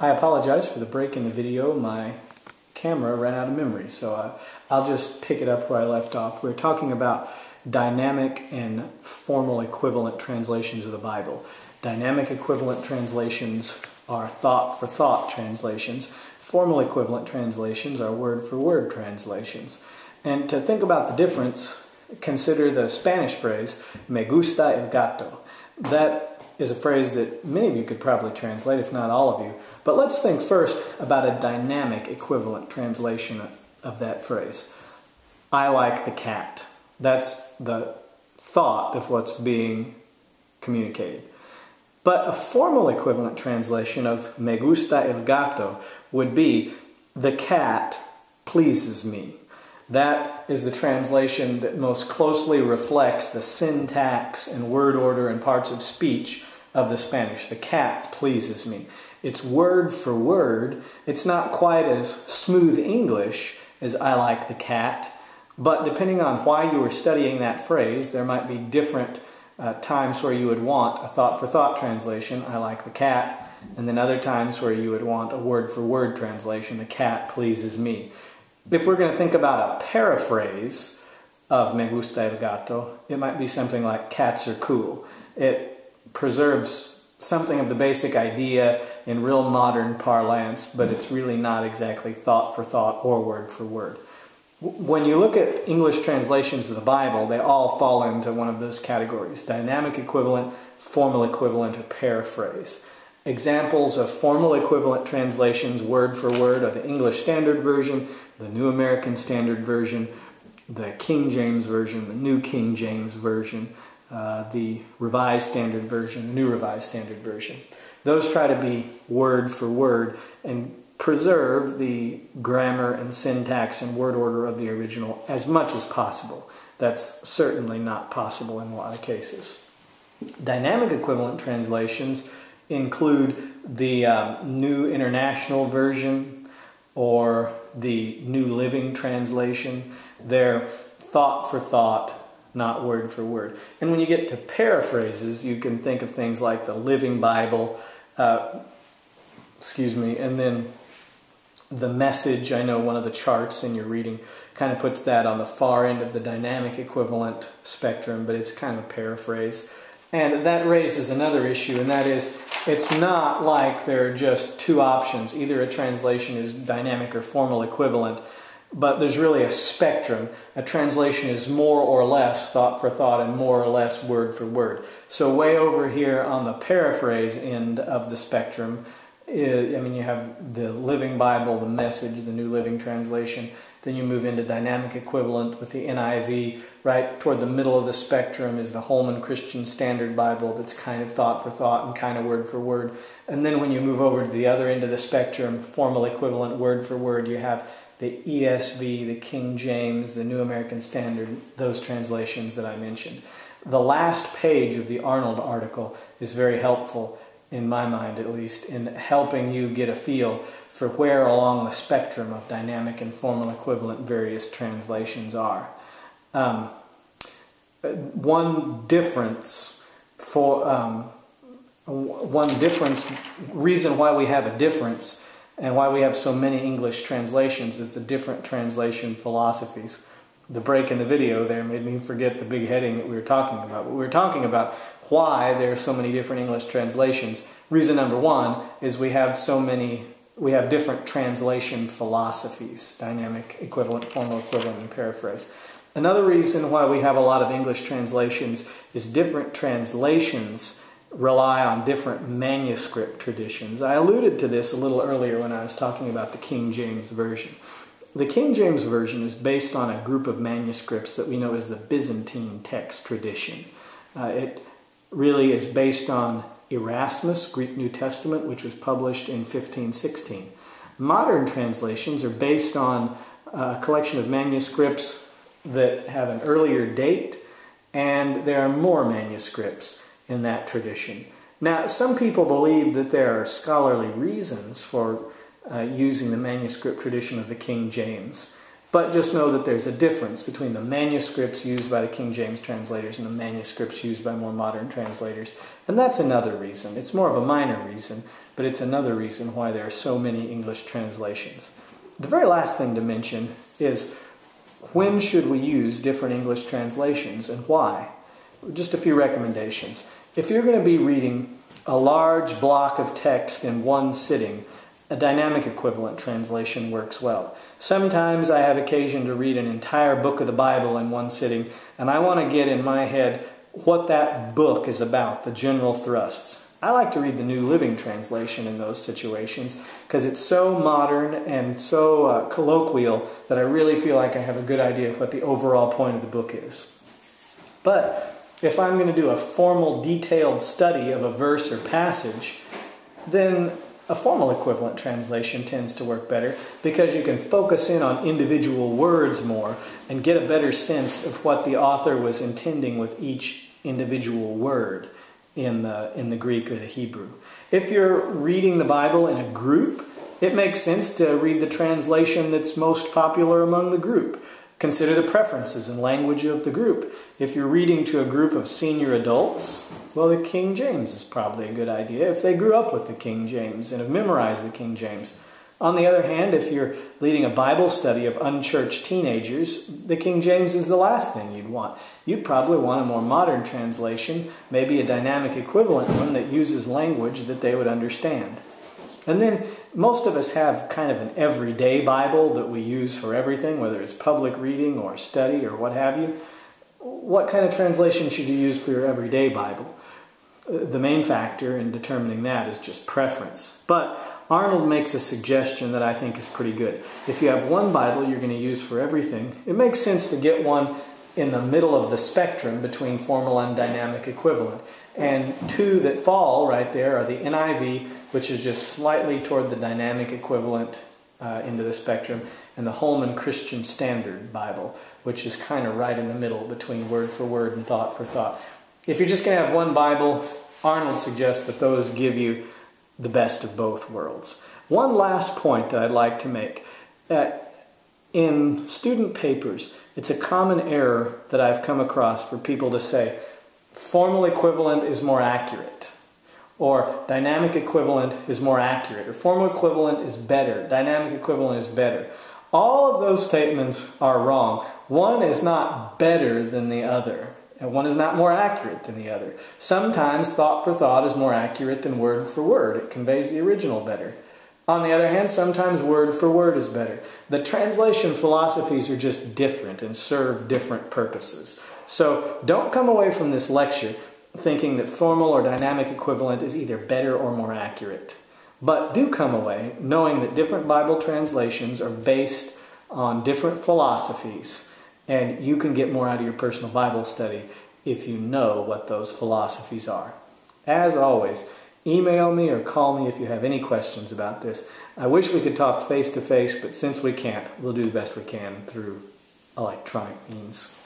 I apologize for the break in the video. My camera ran out of memory, so I'll just pick it up where I left off. We're talking about dynamic and formal equivalent translations of the Bible. Dynamic equivalent translations are thought-for-thought translations. Formal equivalent translations are word-for-word translations. And to think about the difference, consider the Spanish phrase, me gusta el gato. That is a phrase that many of you could probably translate, if not all of you. But let's think first about a dynamic equivalent translation of that phrase. I like the cat. That's the thought of what's being communicated. But a formal equivalent translation of me gusta el gato would be the cat pleases me. That is the translation that most closely reflects the syntax and word order and parts of speech of the Spanish. The cat pleases me. It's word for word. It's not quite as smooth English as I like the cat, but depending on why you were studying that phrase, there might be different times where you would want a thought-for-thought translation, I like the cat, and then other times where you would want a word-for-word translation, the cat pleases me. If we're going to think about a paraphrase of me gusta el gato, it might be something like cats are cool. It preserves something of the basic idea in real modern parlance, but it's really not exactly thought for thought or word for word. When you look at English translations of the Bible, they all fall into one of those categories: dynamic equivalent, formal equivalent, or paraphrase. Examples of formal equivalent translations word for word are the English Standard Version, the New American Standard Version, the King James Version, the New King James Version, the Revised Standard Version, the New Revised Standard Version. Those try to be word for word and preserve the grammar and syntax and word order of the original as much as possible. That's certainly not possible in a lot of cases. Dynamic equivalent translations include the New International Version or the New Living Translation. They're thought for thought, not word for word. And when you get to paraphrases, you can think of things like the Living Bible, and then the Message. I know one of the charts in your reading kind of puts that on the far end of the dynamic equivalent spectrum, but it's kind of a paraphrase. And that raises another issue, and that is, it's not like there are just two options. Either a translation is dynamic or formal equivalent, but there's really a spectrum. A translation is more or less thought for thought and more or less word for word. So way over here on the paraphrase end of the spectrum, you have the Living Bible, the Message, the New Living Translation. Then you move into dynamic equivalent with the NIV. Right toward the middle of the spectrum is the Holman Christian Standard Bible, that's kind of thought for thought and kind of word for word. And then when you move over to the other end of the spectrum, formal equivalent, word for word, you have the ESV, the King James, the New American Standard, those translations that I mentioned. The last page of the Arnold article is very helpful, in my mind at least, in helping you get a feel for where along the spectrum of dynamic and formal equivalent various translations are. Reason why we have a difference and why we have so many English translations is the different translation philosophies. The break in the video there made me forget the big heading that we were talking about. But we were talking about why there are so many different English translations. Reason number one is we have different translation philosophies: dynamic, equivalent, formal equivalent, and paraphrase. Another reason why we have a lot of English translations is different translations rely on different manuscript traditions. I alluded to this a little earlier when I was talking about the King James Version. The King James Version is based on a group of manuscripts that we know as the Byzantine text tradition. It really is based on Erasmus' Greek New Testament, which was published in 1516. Modern translations are based on a collection of manuscripts that have an earlier date, and there are more manuscripts in that tradition. Now, some people believe that there are scholarly reasons for using the manuscript tradition of the King James, But just know that there's a difference between the manuscripts used by the King James translators and the manuscripts used by more modern translators. And that's another reason. It's more of a minor reason, but it's another reason why there are so many English translations. The very last thing to mention is, when should we use different English translations and why? Just a few recommendations. If you're going to be reading a large block of text in one sitting, a dynamic equivalent translation works well. Sometimes I have occasion to read an entire book of the Bible in one sitting, and I want to get in my head what that book is about, the general thrusts. I like to read the New Living Translation in those situations because it's so modern and so colloquial that I really feel like I have a good idea of what the overall point of the book is. But if I'm going to do a formal, detailed study of a verse or passage, then a formal equivalent translation tends to work better because you can focus in on individual words more and get a better sense of what the author was intending with each individual word in the Greek or the Hebrew. If you're reading the Bible in a group, it makes sense to read the translation that's most popular among the group. Consider the preferences and language of the group. If you're reading to a group of senior adults, well, the King James is probably a good idea if they grew up with the King James and have memorized the King James. On the other hand, if you're leading a Bible study of unchurched teenagers, the King James is the last thing you'd want. You'd probably want a more modern translation, maybe a dynamic equivalent one that uses language that they would understand. And then most of us have kind of an everyday Bible that we use for everything, whether it's public reading or study or what have you. What kind of translation should you use for your everyday Bible? The main factor in determining that is just preference. But Arnold makes a suggestion that I think is pretty good. If you have one Bible you're going to use for everything, it makes sense to get one in the middle of the spectrum between formal and dynamic equivalent. And two that fall right there are the NIV, which is just slightly toward the dynamic equivalent into the spectrum, and the Holman Christian Standard Bible, which is kind of right in the middle between word for word and thought for thought. If you're just going to have one Bible, Arnold suggests that those give you the best of both worlds. One last point that I'd like to make. In student papers, it's a common error that I've come across for people to say, formal equivalent is more accurate, or dynamic equivalent is more accurate, or formal equivalent is better, dynamic equivalent is better. All of those statements are wrong. One is not better than the other, and one is not more accurate than the other. Sometimes thought for thought is more accurate than word for word. It conveys the original better. On the other hand, sometimes word for word is better. The translation philosophies are just different and serve different purposes. So don't come away from this lecture thinking that formal or dynamic equivalent is either better or more accurate. But do come away knowing that different Bible translations are based on different philosophies, and you can get more out of your personal Bible study if you know what those philosophies are. As always, email me or call me if you have any questions about this. I wish we could talk face to face, but since we can't, we'll do the best we can through electronic means.